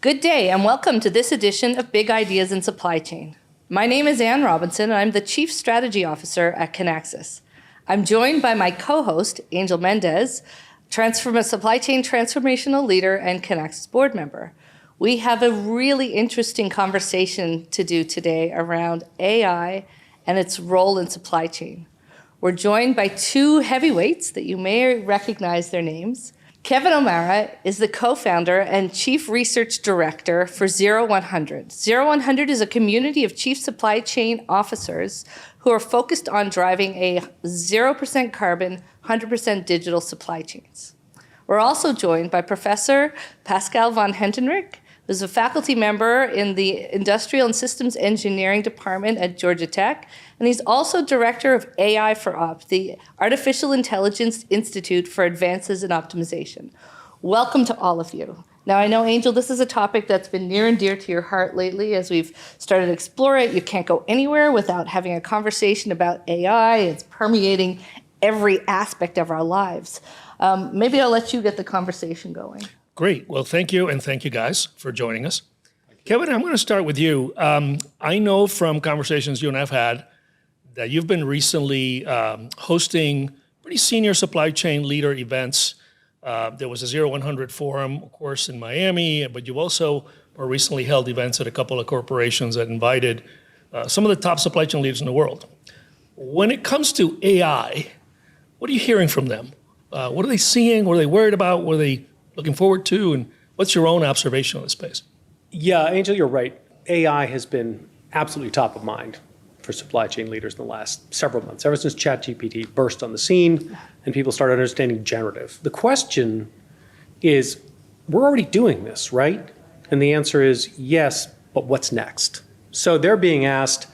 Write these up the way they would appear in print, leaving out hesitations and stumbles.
Good day and welcome to this edition of Big Ideas in Supply Chain. My name is Ann Robinson and I'm the Chief Strategy Officer at Kinaxis. I'm joined by my co-host, Angel Mendez, Supply Chain Transformational Leader and Kinaxis Board Member. We have a really interesting conversation to do today around AI and its role in supply chain. We're joined by two heavyweights that you may recognize their names. Kevin O'Mara is the co-founder and chief research director for 0100. 0100 is a community of chief supply chain officers who are focused on driving a 0% carbon, 100% digital supply chains. We're also joined by Professor Pascal Van Hentenryck, who's a faculty member in the Industrial and Systems Engineering Department at Georgia Tech, and he's also director of AI for Opt, the Artificial Intelligence Institute for Advances in Optimization. Welcome to all of you. Now, I know, Angel, this is a topic that's been near and dear to your heart lately as we've started to explore it. You can't go anywhere without having a conversation about AI. It's permeating every aspect of our lives. Maybe I'll let you get the conversation going. Great. Well, thank you, and thank you guys for joining us. Kevin, I'm going to start with you. I know from conversations you and I've had that you've been recently hosting pretty senior supply chain leader events. There was a 0100 forum, of course, in Miami, but you've also more recently held events at a couple of corporations that invited some of the top supply chain leaders in the world. When it comes to AI, what are you hearing from them? What are they seeing? What are they worried about? What are they looking forward to? And what's your own observation on this space? Yeah, Angel, you're right. AI has been absolutely top of mind for supply chain leaders in the last several months, ever since ChatGPT burst on the scene and people started understanding generative. The question is, we're already doing this, right? And the answer is yes, but what's next? So they're being asked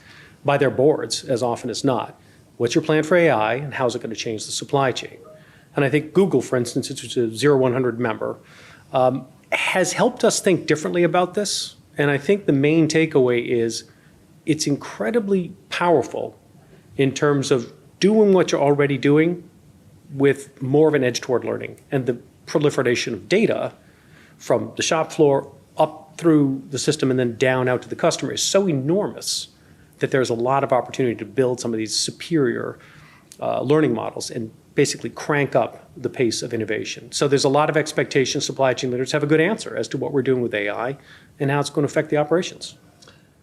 by their boards, as often as not, what's your plan for AI and how's it going to change the supply chain? And I think Google, for instance, which is a 0100 member, has helped us think differently about this. And I think the main takeaway is it's incredibly powerful in terms of doing what you're already doing with more of an edge toward learning. And the proliferation of data from the shop floor up through the system and then down out to the customer is so enormous that there's a lot of opportunity to build some of these superior learning models and basically crank up the pace of innovation. So there's a lot of expectation supply chain leaders have a good answer as to what we're doing with AI and how it's going to affect the operations.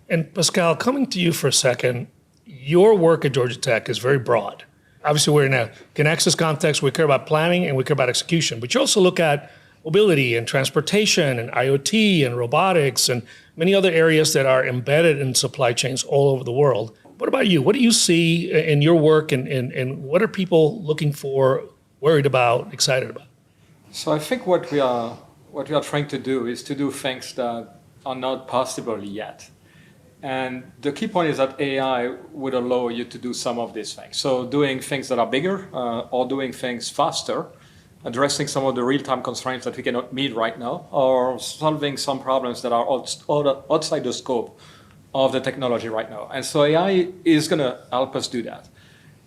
And Pascal, coming to you for a second, your work at Georgia Tech is very broad. Obviously, we're in a Kinaxis context. We care about planning and we care about execution, but you also look at mobility and transportation and IoT and robotics and many other areas that are embedded in supply chains all over the world. What about you? What do you see in your work and what are people looking for, worried about, excited about? So I think what we are trying to do is to do things that are not possible yet. And the key point is that AI would allow you to do some of these things. So doing things that are bigger or doing things faster, addressing some of the real-time constraints that we cannot meet right now, or solving some problems that are outside the scope of the technology right now. And so AI is going to help us do that.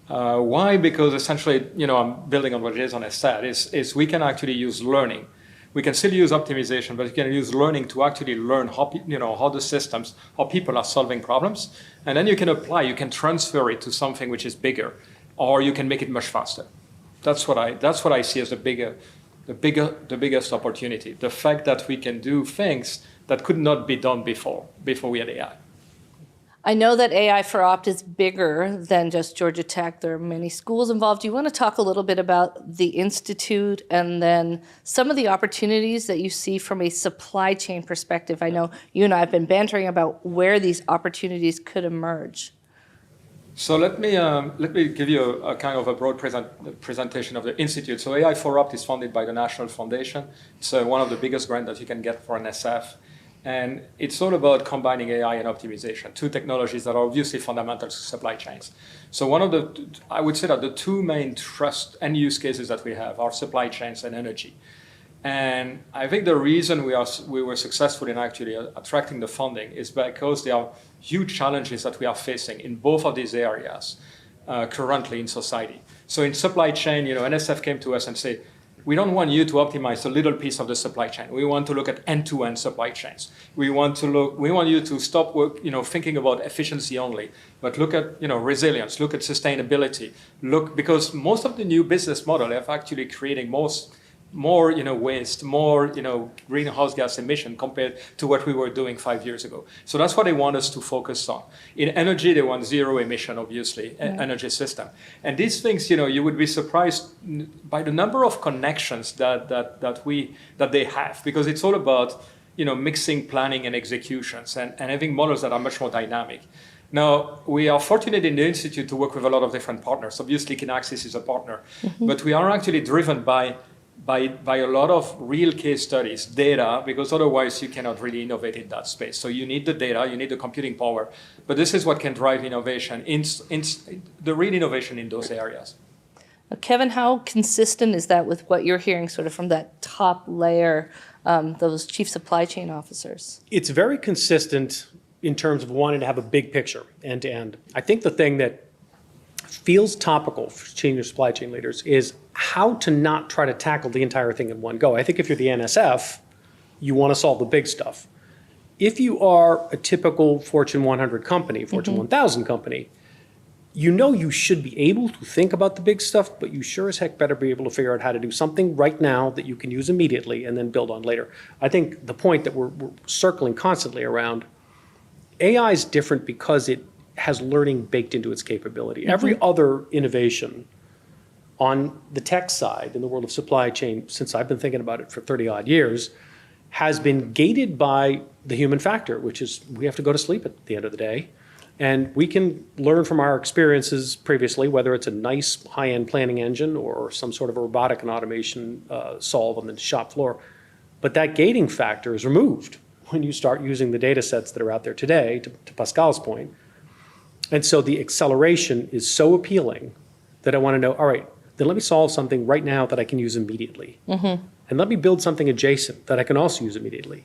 Why? Because essentially, I'm building on what Jason has said, is we can actually use learning. We can still use optimization, but we can use learning to actually learn how the systems, how people are solving problems. And then you can transfer it to something which is bigger, or you can make it much faster. That's what I see as the biggest opportunity. The fact that we can do things that could not be done before we had AI. I know that AI for Opt is bigger than just Georgia Tech. There are many schools involved. Do you want to talk a little bit about the Institute and then some of the opportunities that you see from a supply chain perspective? I know you and I have been bantering about where these opportunities could emerge. So let me give you a kind of a broad presentation of the Institute. So AI for Opt is funded by the National Foundation. It's one of the biggest grants that you can get for an SF. And it's all about combining AI and optimization, two technologies that are obviously fundamental to supply chains. So I would say that the two main trust and use cases that we have are supply chains and energy. And I think the reason we were successful in actually attracting the funding is because there are huge challenges that we are facing in both of these areas currently in society. So in supply chain, NSF came to us and said, We don't want you to optimize a little piece of the supply chain. We want to look at end-to-end supply chains. We want you to stop thinking about efficiency only, but look at resilience, look at sustainability, because most of the new business model are actually creating more waste, more greenhouse gas emission compared to what we were doing 5 years ago. So that's what they want us to focus on. In energy, they want zero emission, obviously, energy system. And these things, you would be surprised by the number of connections that they have, because it's all about mixing planning and executions and having models that are much more dynamic. Now, we are fortunate in the Institute to work with a lot of different partners. Obviously, Kinaxis is a partner, but we are actually driven by a lot of real case studies, data, because otherwise you cannot really innovate in that space. So you need the data, you need the computing power, but this is what can drive innovation, the real innovation in those areas. Kevin, how consistent is that with what you're hearing sort of from that top layer, those chief supply chain officers? It's very consistent in terms of wanting to have a big picture, end to end. I think the thing that feels topical for senior supply chain leaders is how to not try to tackle the entire thing in one go. I think if you're the NSF, you want to solve the big stuff. If you are a typical Fortune 100 company, Fortune 1000 company, you should be able to think about the big stuff, but you sure as heck better be able to figure out how to do something right now that you can use immediately and then build on later. I think the point that we're circling constantly around, AI is different because it has learning baked into its capability. Every other innovation on the tech side in the world of supply chain, since I've been thinking about it for 30 odd years, has been gated by the human factor, which is we have to go to sleep at the end of the day. And we can learn from our experiences previously, whether it's a nice high-end planning engine or some sort of a robotic and automation solve on the shop floor. But that gating factor is removed when you start using the data sets that are out there today, to Pascal's point. And so the acceleration is so appealing that I want to know, all right, then let me solve something right now that I can use immediately. And let me build something adjacent that I can also use immediately.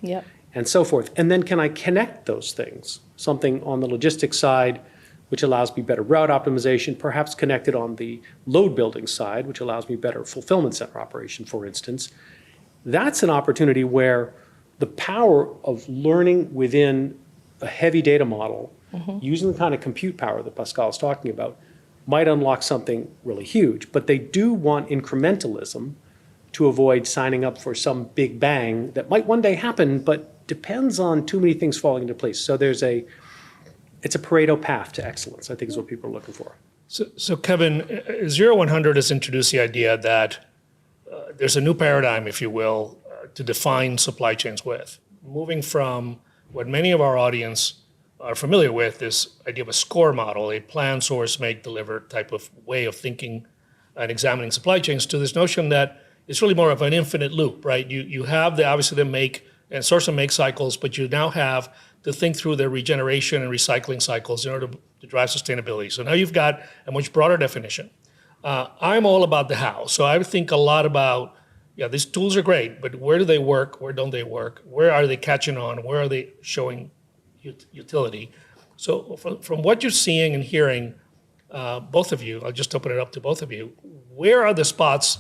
And so forth. And then can I connect those things? Something on the logistics side, which allows me better route optimization, perhaps connected on the load building side, which allows me better fulfillment center operation, for instance. That's an opportunity where the power of learning within a heavy data model, using the kind of compute power that Pascal is talking about, might unlock something really huge. But they do want incrementalism to avoid signing up for some big bang that might one day happen, but depends on too many things falling into place. So it's a Pareto path to excellence, I think is what people are looking for. So Kevin, 0100 has introduced the idea that there's a new paradigm, if you will, to define supply chains with. Moving from what many of our audience are familiar with, this idea of a SCORE model, a plan, source, make, deliver type of way of thinking and examining supply chains, to this notion that it's really more of an infinite loop, right? You have obviously the make and source and make cycles, but you now have to think through the regeneration and recycling cycles in order to drive sustainability. So now you've got a much broader definition. I'm all about the how. So I think a lot about, these tools are great, but where do they work? Where don't they work? Where are they catching on? Where are they showing utility? So from what you're seeing and hearing, both of you, I'll just open it up to both of you, where are the spots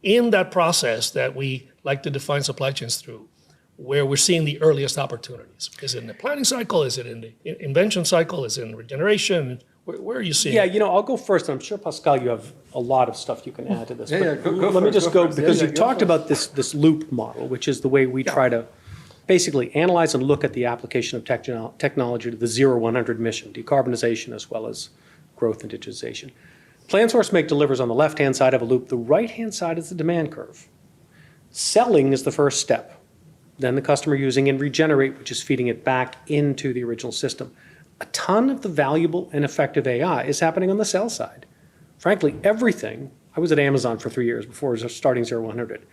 in that process that we like to define supply chains through, where we're seeing the earliest opportunities? Is it in the planning cycle? Is it in the invention cycle? Is it in regeneration? Where are you seeing? I'll go first. I'm sure, Pascal, you have a lot of stuff you can add to this. Let me just go because you talked about this loop model, which is the way we try to basically analyze and look at the application of technology to the 0-100 mission, decarbonization as well as growth and digitization. Plan, source, make, delivers on the left-hand side of a loop. The right-hand side is the demand curve. Selling is the first step. Then the customer using and regenerate, which is feeding it back into the original system. A ton of the valuable and effective AI is happening on the sell side. Frankly, everything, I was at Amazon for 3 years before starting 0100.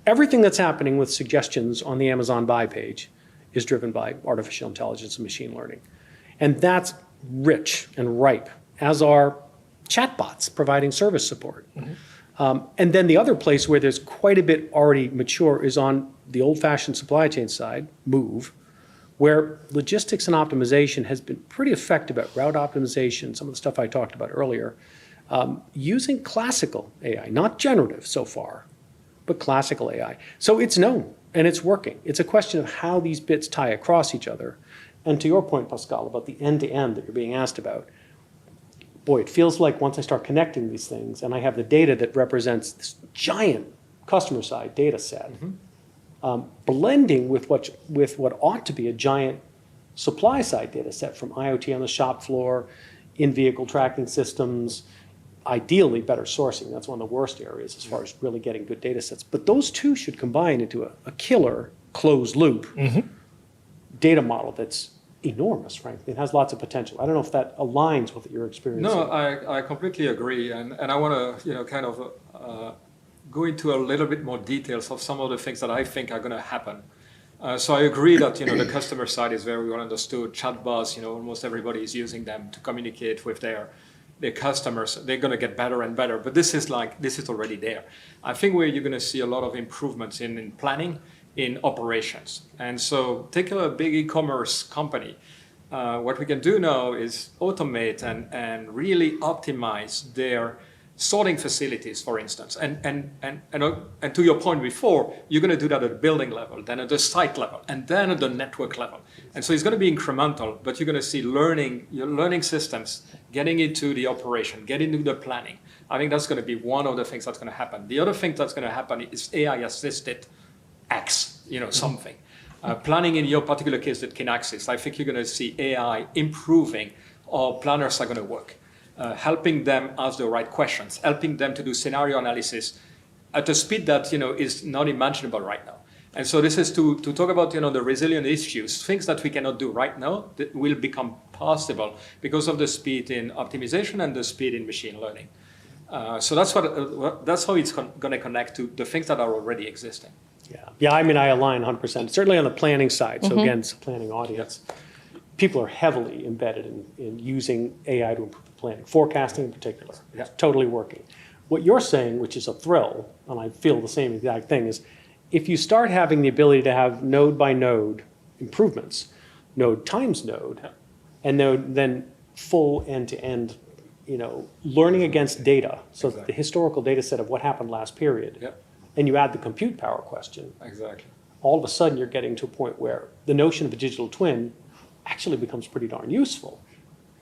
Everything that's happening with suggestions on the Amazon buy page is driven by artificial intelligence and machine learning. And that's rich and ripe, as are chatbots providing service support. And then the other place where there's quite a bit already mature is on the old-fashioned supply chain side, MOVE, where logistics and optimization has been pretty effective at route optimization, some of the stuff I talked about earlier, using classical AI, not generative so far, but classical AI. So it's known and it's working. It's a question of how these bits tie across each other. And to your point, Pascal, about the end-to-end that you're being asked about, boy, it feels like once I start connecting these things and I have the data that represents this giant customer-side data set, blending with what ought to be a giant supply-side data set from IoT on the shop floor, in-vehicle tracking systems, ideally better sourcing. That's one of the worst areas as far as really getting good data sets. But those two should combine into a killer closed loop data model that's enormous, frankly. It has lots of potential. I don't know if that aligns with your experience. No, I completely agree. And I want to, kind of go into a little bit more details of some of the things that I think are going to happen. So I agree that, the customer side is very well understood. Chatbots, almost everybody is using them to communicate with their customers. They're going to get better and better. But this is already there. I think where you're going to see a lot of improvements in planning, in operations. And so take a big e-commerce company. What we can do now is automate and really optimize their sorting facilities, for instance. And to your point before, you're going to do that at the building level, then at the site level, and then at the network level. And so it's going to be incremental, but you're going to see your learning systems getting into the operation, getting into the planning. I think that's going to be one of the things that's going to happen. The other thing that's going to happen is AI-assisted X, something. Planning in your particular case at Kinaxis, I think you're going to see AI improving how planners are going to work. Helping them ask the right questions, helping them to do scenario analysis at a speed that is not imaginable right now. And so this is to talk about the resilient issues, things that we cannot do right now that will become possible because of the speed in optimization and the speed in machine learning. So that's how it's going to connect to the things that are already existing. Yeah. I mean, I align 100%. Certainly on the planning side. So again, it's a planning audience. People are heavily embedded in using AI to improve planning, forecasting in particular. It's totally working. What you're saying, which is a thrill, and I feel the same exact thing, is if you start having the ability to have node by node improvements, node times node, and then full end-to-end, learning against data, so the historical data set of what happened last period, and you add the compute power question, all of a sudden you're getting to a point where the notion of a digital twin actually becomes pretty darn useful.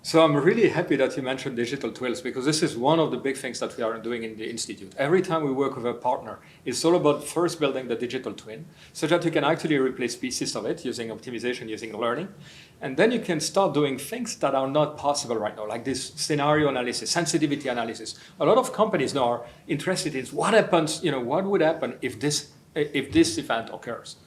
So I'm really happy that you mentioned digital twins, because this is one of the big things that we are doing in the Institute. Every time we work with a partner, it's all about first building the digital twin so that you can actually replace pieces of it using optimization, using learning. And then you can start doing things that are not possible right now, like this scenario analysis, sensitivity analysis. A lot of companies now are interested in what happens, what would happen if this event occurs.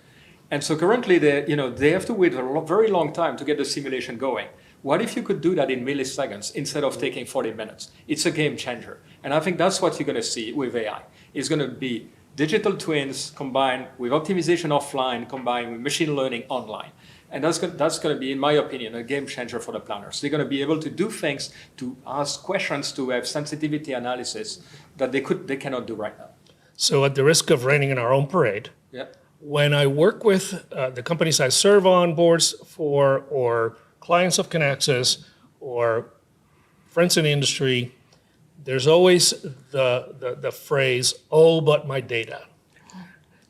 And so currently they have to wait a very long time to get the simulation going. What if you could do that in milliseconds instead of taking 40 minutes? It's a game changer. And I think that's what you're going to see with AI. It's going to be digital twins combined with optimization offline, combined with machine learning online. And that's going to be, in my opinion, a game changer for the planners. They're going to be able to do things, to ask questions, to have sensitivity analysis that they cannot do right now. So at the risk of raining in our own parade, when I work with the companies I serve on boards for, or clients of Kinaxis or friends in the industry, there's always the phrase, "Oh, but my data."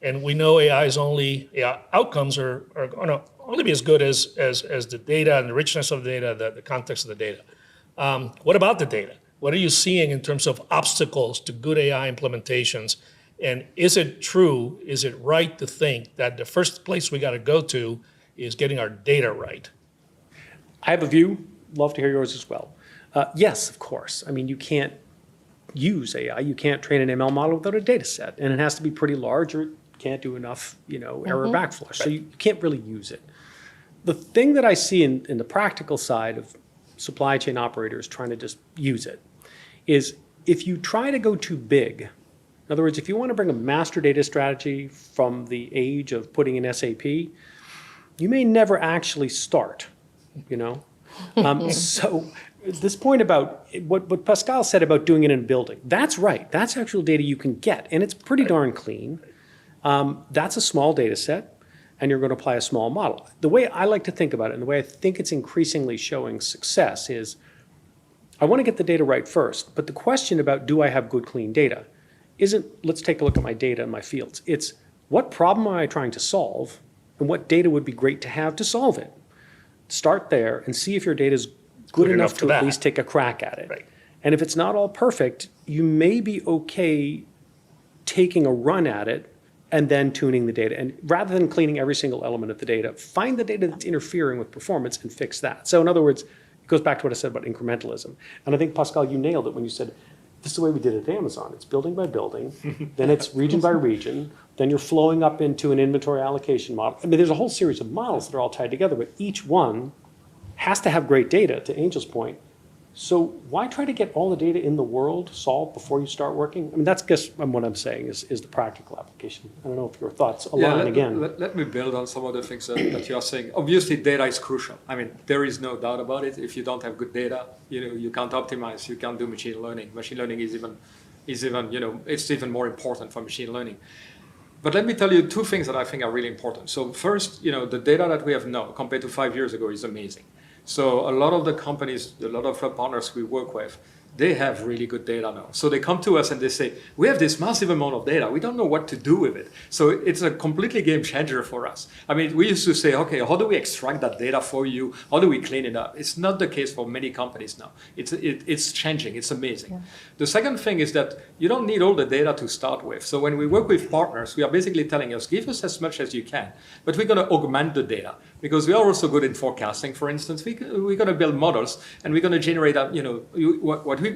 And we know AI outcomes are going to only be as good as the data and the richness of the data, the context of the data. What about the data? What are you seeing in terms of obstacles to good AI implementations? And is it true, is it right to think that the first place we got to go to is getting our data right? I have a view, love to hear yours as well. Yes, of course. I mean, you can't use AI, you can't train an ML model without a data set, and it has to be pretty large or it can't do enough, error backflush. So you can't really use it. The thing that I see in the practical side of supply chain operators trying to just use it is if you try to go too big, in other words, if you want to bring a master data strategy from the age of putting in SAP, you may never actually start, So this point about what Pascal said about doing it in a building, that's right. That's actual data you can get, and it's pretty darn clean. That's a small data set, and you're going to apply a small model. The way I like to think about it, and the way I think it's increasingly showing success is, I want to get the data right first, but the question about do I have good, clean data isn't, let's take a look at my data and my fields. It's what problem am I trying to solve and what data would be great to have to solve it. Start there and see if your data is good enough for to at that. least take a crack at it. Right. And if it's not all perfect, you may be okay taking a run at it and then tuning the data. And rather than cleaning every single element of the data, find the data that's interfering with performance and fix that. So in other words, it goes back to what I said about incrementalism. And I think, Pascal, you nailed it when you said, this is the way we did it at Amazon. It's building by building, then it's region by region, then you're flowing up into an inventory allocation model. I mean, there's a whole series of models that are all tied together, but each one has to have great data, to Angel's point. So why try to get all the data in the world solved before you start working? I mean, that's just what I'm saying is the practical application. I don't know if your thoughts align again. Let me build on some of the things that you are saying. Obviously, data is crucial. I mean, there is no doubt about it. If you don't have good data, you can't optimize, you can't do machine learning. Machine learning is even, it's even more important for machine learning. But let me tell you two things that I think are really important. So first, the data that we have now compared to 5 years ago is amazing. So a lot of the companies, a lot of the partners we work with, they have really good data now. So they come to us and they say, we have this massive amount of data. We don't know what to do with it. So it's a completely game changer for us. I mean, we used to say, okay, how do we extract that data for you? How do we clean it up? It's not the case for many companies now. It's changing. It's amazing. Yeah. The second thing is that you don't need all the data to start with. So when we work with partners, we are basically telling us, give us as much as you can, but we're going to augment the data because we are also good in forecasting, for instance. We're going to build models and we're going to generate,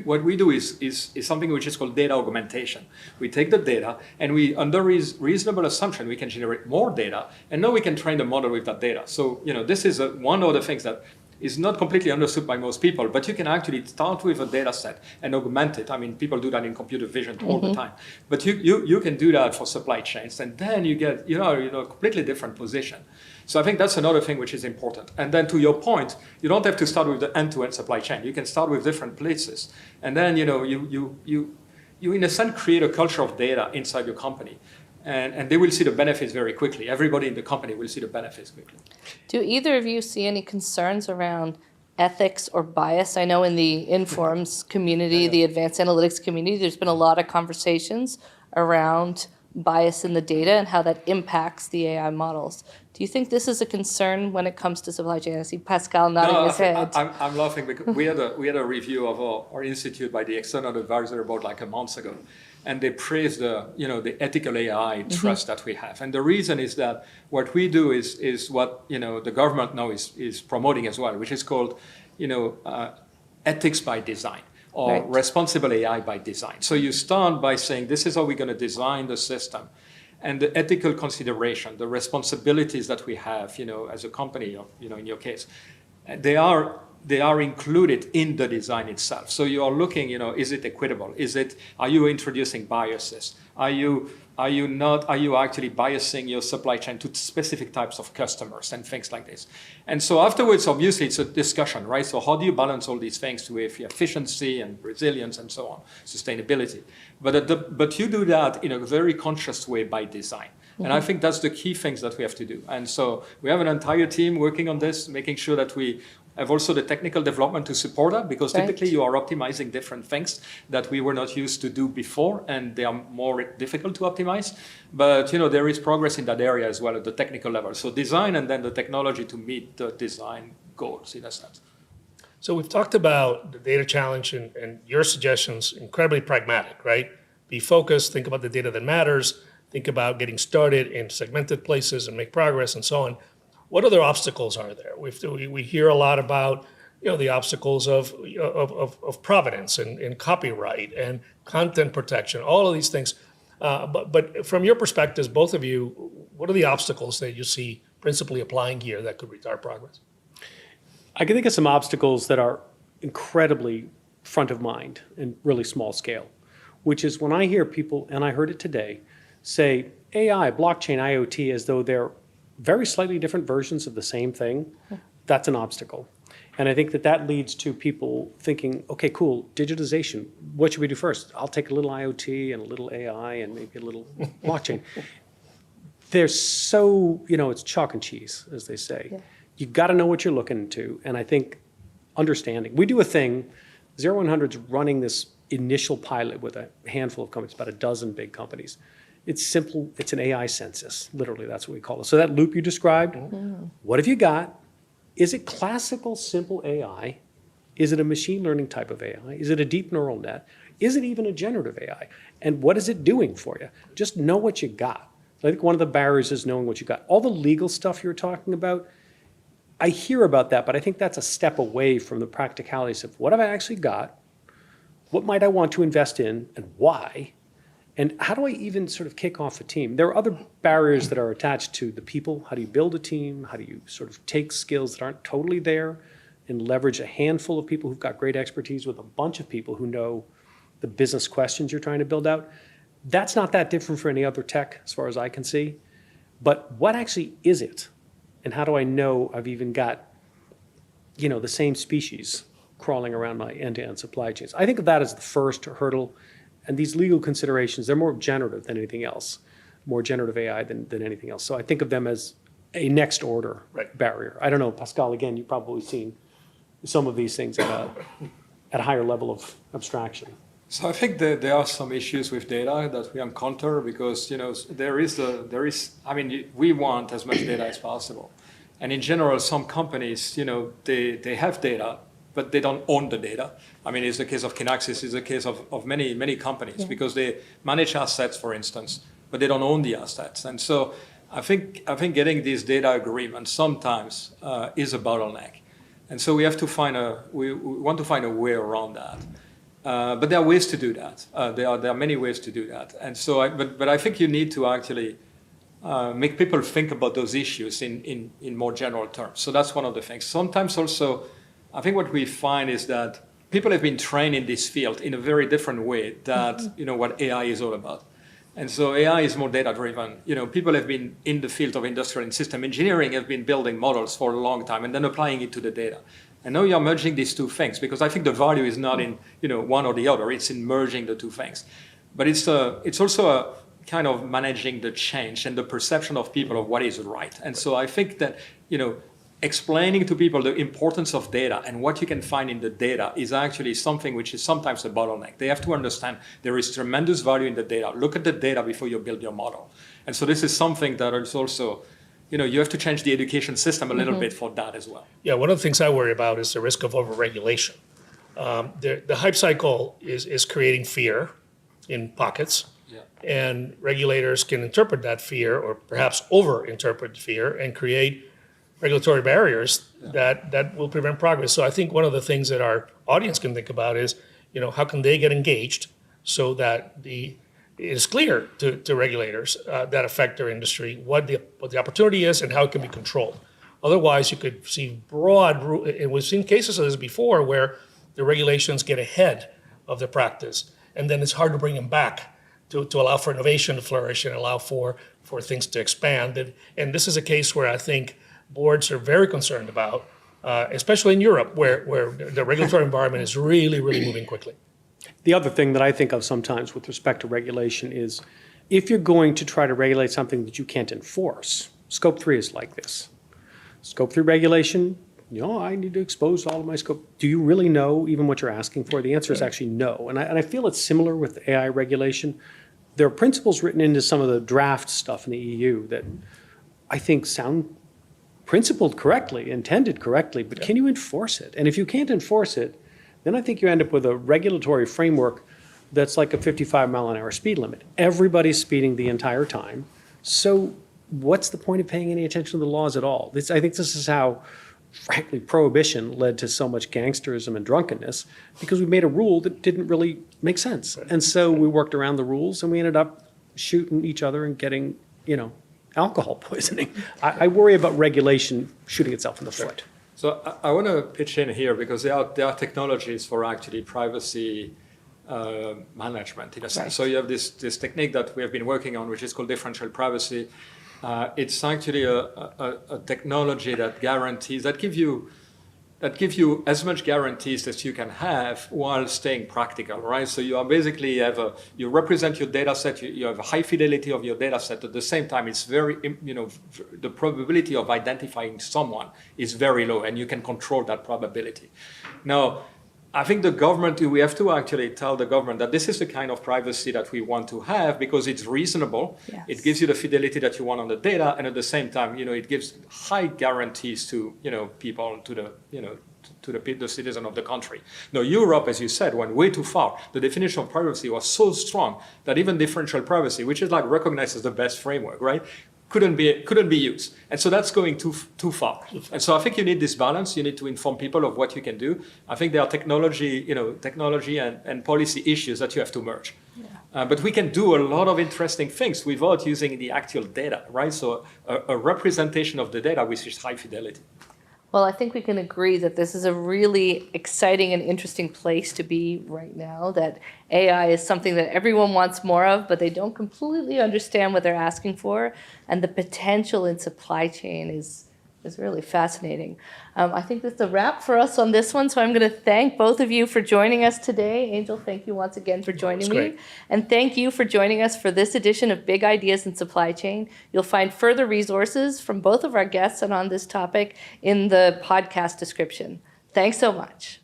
what we do is something which is called data augmentation. We take the data and we, under reasonable assumption, we can generate more data, and now we can train the model with that data. So, this is one of the things that is not completely understood by most people, but you can actually start with a data set and augment it. I mean, people do that in computer vision all the time. But you can do that for supply chains, and then you get, a completely different position. So I think that's another thing which is important. And then to your point, you don't have to start with the end-to-end supply chain. You can start with different places. And then, you in a sense create a culture of data inside your company. And they will see the benefits very quickly. Everybody in the company will see the benefits quickly. Do either of you see any concerns around ethics or bias? I know in the Informs community, the advanced analytics community, there's been a lot of conversations around bias in the data and how that impacts the AI models. Do you think this is a concern when it comes to supply chain? I see Pascal nodding his head. I'm laughing because we had a review of our institute by the external advisor about like a month ago, and they praised the ethical AI trust that we have. And the reason is that what we do is what the government now is promoting as well, which is called ethics by design. Or responsible AI by design. So you start by saying, this is how we're going to design the system. And the ethical consideration, the responsibilities that we have, as a company, in your case, they are included in the design itself. So you are looking, is it equitable? Are you introducing biases? Are you actually biasing your supply chain to specific types of customers and things like this? And so afterwards, obviously, it's a discussion, right? So how do you balance all these things with efficiency and resilience and so on, sustainability? But you do that in a very conscious way by design. And I think that's the key things that we have to do. And so we have an entire team working on this, making sure that we have also the technical development to support that, because typically you are optimizing different things that we were not used to do before, and they are more difficult to optimize. But there is progress in that area as well at the technical level. So design and then the technology to meet the design goals in a sense. So we've talked about the data challenge and your suggestions, incredibly pragmatic, right? Be focused, think about the data that matters, think about getting started in segmented places and make progress and so on. What other obstacles are there? We hear a lot about the obstacles of provenance and copyright and content protection, all of these things. But from your perspectives, both of you, what are the obstacles that you see principally applying here that could retard progress? I can think of some obstacles that are incredibly front of mind and really small scale, which is when I hear people, and I heard it today, say AI, blockchain, IoT, as though they're very slightly different versions of the same thing, that's an obstacle. And I think that leads to people thinking, okay, cool, digitization, what should we do first? I'll take a little IoT and a little AI and maybe a little blockchain. They're so, it's chalk and cheese, as they say. Yeah. You've got to know what you're looking into. And I think understanding. We do a thing, 0100's running this initial pilot with a handful of companies, about a dozen big companies. It's simple. It's an AI census. Literally, that's what we call it. So that loop you described, what have you got? Is it classical, simple AI? Is it a machine learning type of AI? Is it a deep neural net? Is it even a generative AI? And what is it doing for you? Just know what you got. I think one of the barriers is knowing what you got. All the legal stuff you're talking about, I hear about that, but I think that's a step away from the practicalities of what have I actually got? What might I want to invest in and why? And how do I even sort of kick off a team? There are other barriers that are attached to the people. How do you build a team? How do you sort of take skills that aren't totally there and leverage a handful of people who've got great expertise with a bunch of people who know the business questions you're trying to build out? That's not that different for any other tech as far as I can see. But what actually is it? And how do I know I've even got, the same species crawling around my end-to-end supply chains? I think of that as the first hurdle. And these legal considerations, they're more generative than anything else, more generative AI than anything else. So I think of them as a next order barrier. I don't know, Pascal, again, you've probably seen some of these things at a higher level of abstraction. So I think that there are some issues with data that we encounter because we want as much data as possible, and in general, some companies they have data, but they don't own the data. I mean, it's the case of Kinaxis, it's the case of many companies because they manage assets, for instance, but they don't own the assets, and so I think getting these data agreements sometimes is a bottleneck, and so we want to find a way around that. But there are ways to do that. There are many ways to do that. And so, but I think you need to actually make people think about those issues in more general terms. So that's one of the things. Sometimes also, I think what we find is that people have been trained in this field in a very different way that what AI is all about. And so AI is more data-driven. People have been in the field of industrial and system engineering, have been building models for a long time and then applying it to the data. And now you're merging these two things because I think the value is not in one or the other. It's in merging the two things. But it's also a kind of managing the change and the perception of people of what is right. And so I think that explaining to people the importance of data and what you can find in the data is actually something which is sometimes a bottleneck. They have to understand there is tremendous value in the data. Look at the data before you build your model. And so this is something that is also you have to change the education system a little bit for that as well. Yeah, one of the things I worry about is the risk of overregulation. The hype cycle is creating fear in pockets, and regulators can interpret that fear or perhaps over-interpret fear and create regulatory barriers that will prevent progress. So I think one of the things that our audience can think about is, how can they get engaged so that it is clear to regulators that affect their industry what the opportunity is and how it can be controlled. Otherwise, you could see and we've seen cases of this before where the regulations get ahead of the practice, and then it's hard to bring them back to allow for innovation to flourish and allow for things to expand. And this is a case where I think boards are very concerned about, especially in Europe, where the regulatory environment is really, really moving quickly. The other thing that I think of sometimes with respect to regulation is if you're going to try to regulate something that you can't enforce, Scope 3 is like this. Scope 3 regulation, I need to expose all of my scope. Do you really know even what you're asking for? The answer is actually no. And I feel it's similar with AI regulation. There are principles written into some of the draft stuff in the EU that I think sound principled correctly, intended correctly, but can you enforce it? And if you can't enforce it, then I think you end up with a regulatory framework that's like a 55-mile-an-hour speed limit. Everybody's speeding the entire time. So what's the point of paying any attention to the laws at all? I think this is how, frankly, prohibition led to so much gangsterism and drunkenness, because we made a rule that didn't really make sense. And so we worked around the rules, and we ended up shooting each other and getting, alcohol poisoning. I worry about regulation shooting itself in the foot. So I want to pitch in here because there are technologies for actually privacy management in a sense. Right. So you have this technique that we have been working on, which is called differential privacy. It's actually a technology that gives you as much guarantees as you can have while staying practical, right? So you are basically you represent your data set, you have a high fidelity of your data set. At the same time, it's very, the probability of identifying someone is very low, and you can control that probability. Now, I think the government, we have to actually tell the government that this is the kind of privacy that we want to have because it's reasonable. Yes. It gives you the fidelity that you want on the data, and at the same time, it gives high guarantees to, people, to the citizen of the country. Now, Europe, as you said, went way too far. The definition of privacy was so strong that even differential privacy, which is like recognized as the best framework, right, couldn't be used. And so that's going too far. And so I think you need this balance. You need to inform people of what you can do. I think there are technology and policy issues that you have to merge. Yeah. But we can do a lot of interesting things without using the actual data, right? So a representation of the data which is high fidelity. Well, I think we can agree that this is a really exciting and interesting place to be right now, that AI is something that everyone wants more of, but they don't completely understand what they're asking for, and the potential in supply chain is really fascinating. I think that's a wrap for us on this one, so I'm going to thank both of you for joining us today. Angel, thank you once again for joining me. Great. And thank you for joining us for this edition of Big Ideas in Supply Chain. You'll find further resources from both of our guests and on this topic in the podcast description. Thanks so much.